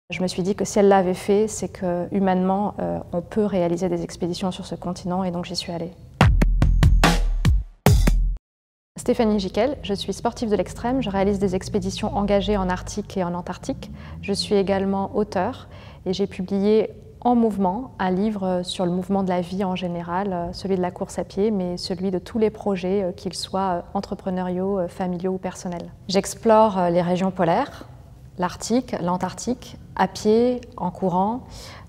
Je me suis dit que si elle l'avait fait, c'est que humainement, on peut réaliser des expéditions sur ce continent et donc j'y suis allée. Stéphanie Giquel, je suis sportive de l'extrême, je réalise des expéditions engagées en Arctique et en Antarctique. Je suis également auteure et j'ai publié En mouvement, un livre sur le mouvement de la vie en général, celui de la course à pied, mais celui de tous les projets, qu'ils soient entrepreneuriaux, familiaux ou personnels. J'explore les régions polaires, l'Arctique, l'Antarctique, à pied, en courant,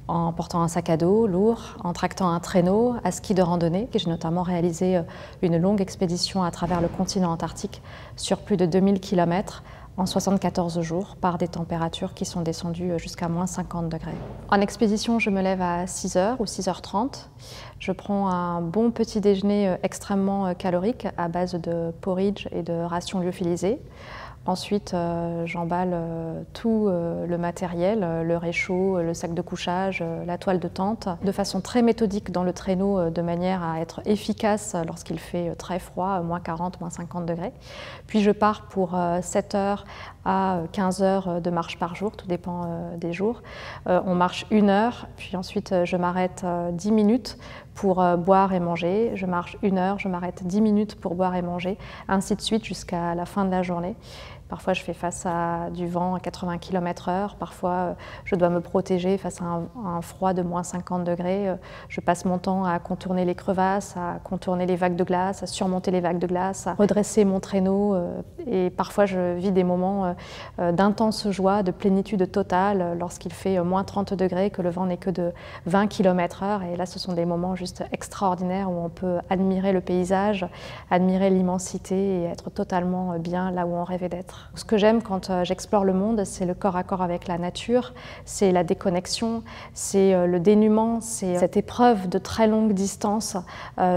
en portant un sac à dos lourd, en tractant un traîneau, à ski de randonnée. J'ai notamment réalisé une longue expédition à travers le continent antarctique sur plus de 2000 km en 74 jours par des températures qui sont descendues jusqu'à moins 50 degrés. En expédition, je me lève à 6h ou 6h30. Je prends un bon petit déjeuner extrêmement calorique à base de porridge et de rations lyophilisées. Ensuite, j'emballe tout le matériel, le réchaud, le sac de couchage, la toile de tente, de façon très méthodique dans le traîneau, de manière à être efficace lorsqu'il fait très froid, moins 40, moins 50 degrés. Puis je pars pour 7 heures à 15 heures de marche par jour, tout dépend des jours. On marche 1 heure, puis ensuite je m'arrête 10 minutes pour boire et manger. Je marche 1 heure, je m'arrête 10 minutes pour boire et manger, ainsi de suite jusqu'à la fin de la journée. Parfois, je fais face à du vent à 80 km/h. Parfois, je dois me protéger face à un froid de moins 50 degrés. Je passe mon temps à contourner les crevasses, à contourner les vagues de glace, à surmonter les vagues de glace, à redresser mon traîneau. Et parfois, je vis des moments d'intense joie, de plénitude totale lorsqu'il fait moins 30 degrés, que le vent n'est que de 20 km/h. Et là, ce sont des moments juste extraordinaires où on peut admirer le paysage, admirer l'immensité et être totalement bien là où on rêvait d'être. Ce que j'aime quand j'explore le monde, c'est le corps à corps avec la nature, c'est la déconnexion, c'est le dénuement, c'est cette épreuve de très longue distance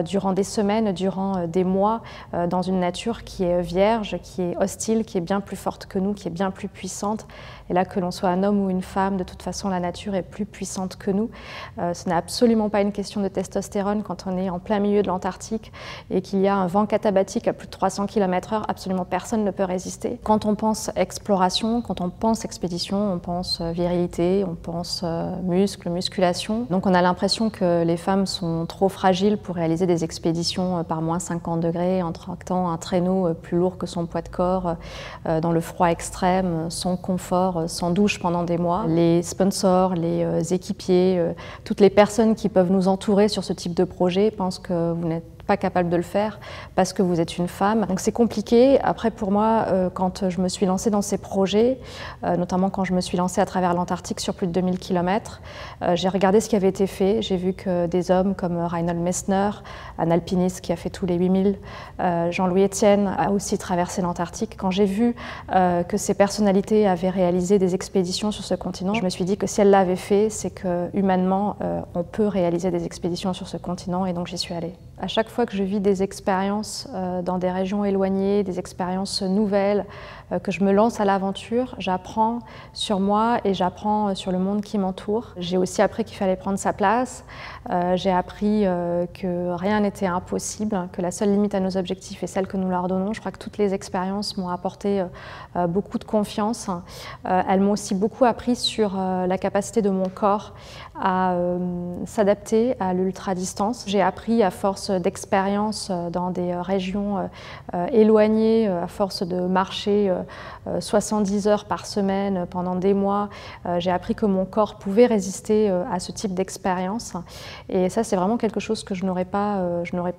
durant des semaines, durant des mois, dans une nature qui est vierge, qui est hostile, qui est bien plus forte que nous, qui est bien plus puissante. Et là, que l'on soit un homme ou une femme, de toute façon, la nature est plus puissante que nous. Ce n'est absolument pas une question de testostérone quand on est en plein milieu de l'Antarctique et qu'il y a un vent katabatique à plus de 300 km/h, absolument personne ne peut résister. Quand on pense exploration, quand on pense expédition, on pense virilité, on pense muscles, musculation. Donc on a l'impression que les femmes sont trop fragiles pour réaliser des expéditions par moins 50 degrés en tractant un traîneau plus lourd que son poids de corps, dans le froid extrême, sans confort, sans douche pendant des mois. Les sponsors, les équipiers, toutes les personnes qui peuvent nous entourer sur ce type de projet pensent que vous n'êtes pas capable de le faire parce que vous êtes une femme. Donc c'est compliqué. Après, pour moi, quand je me suis lancée dans ces projets, notamment quand je me suis lancée à travers l'Antarctique sur plus de 2000 km, j'ai regardé ce qui avait été fait. J'ai vu que des hommes comme Reinhold Messner, un alpiniste qui a fait tous les 8000, Jean-Louis Etienne a aussi traversé l'Antarctique. Quand j'ai vu que ces personnalités avaient réalisé des expéditions sur ce continent, je me suis dit que si elles l'avaient fait, c'est que humainement, on peut réaliser des expéditions sur ce continent et donc j'y suis allée. À chaque fois que je vis des expériences dans des régions éloignées, des expériences nouvelles, que je me lance à l'aventure, j'apprends sur moi et j'apprends sur le monde qui m'entoure. J'ai aussi appris qu'il fallait prendre sa place. J'ai appris que rien n'était impossible, que la seule limite à nos objectifs est celle que nous leur donnons. Je crois que toutes les expériences m'ont apporté beaucoup de confiance. Elles m'ont aussi beaucoup appris sur la capacité de mon corps à s'adapter à l'ultra-distance. J'ai appris à force d'expérience dans des régions éloignées, à force de marcher 70 heures par semaine pendant des mois, j'ai appris que mon corps pouvait résister à ce type d'expérience. Et ça, c'est vraiment quelque chose que je n'aurais pas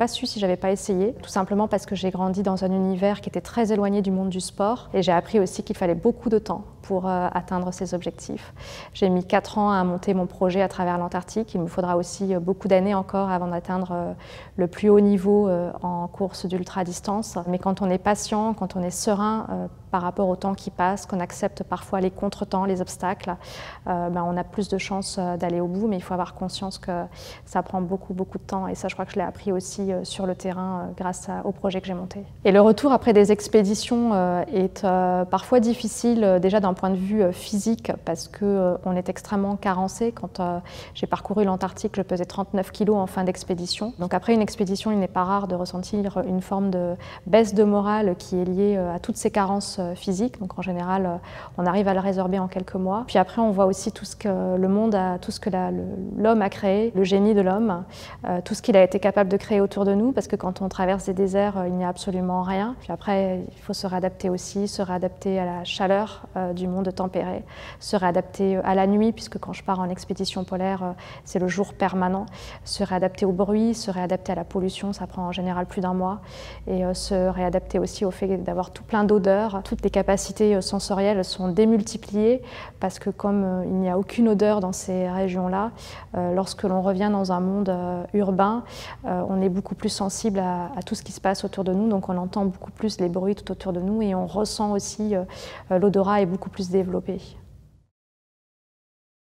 su si je n'avais pas essayé, tout simplement parce que j'ai grandi dans un univers qui était très éloigné du monde du sport. Et j'ai appris aussi qu'il fallait beaucoup de temps pour atteindre ces objectifs. J'ai mis 4 ans à monter mon projet à travers l'Antarctique. Il me faudra aussi beaucoup d'années encore avant d'atteindre le plus haut niveau en course d'ultra-distance. Mais quand on est patient, quand on est serein par rapport au temps qui passe, qu'on accepte parfois les contretemps, les obstacles, on a plus de chances d'aller au bout, mais il faut avoir conscience que ça prend beaucoup de temps. Et ça, je crois que je l'ai appris aussi sur le terrain grâce au projet que j'ai monté. Et le retour après des expéditions est parfois difficile, déjà dans d'un point de vue physique parce qu'on est extrêmement carencé. Quand j'ai parcouru l'Antarctique, je pesais 39 kg en fin d'expédition. Donc après une expédition, il n'est pas rare de ressentir une forme de baisse de morale qui est liée à toutes ces carences physiques. Donc en général, on arrive à le résorber en quelques mois. Puis après, on voit aussi tout ce que le monde a, tout ce que l'homme a créé, le génie de l'homme, tout ce qu'il a été capable de créer autour de nous, parce que quand on traverse des déserts, il n'y a absolument rien. Puis après, il faut se réadapter aussi, se réadapter à la chaleur du monde tempéré, se réadapter à la nuit, puisque quand je pars en expédition polaire, c'est le jour permanent, se réadapter au bruit, se réadapter à la pollution, ça prend en général plus d'un mois, et se réadapter aussi au fait d'avoir tout plein d'odeurs. Toutes les capacités sensorielles sont démultipliées, parce que comme il n'y a aucune odeur dans ces régions-là, lorsque l'on revient dans un monde urbain, on est beaucoup plus sensible à tout ce qui se passe autour de nous, donc on entend beaucoup plus les bruits tout autour de nous et on ressent aussi l'odorat est beaucoup plus développé.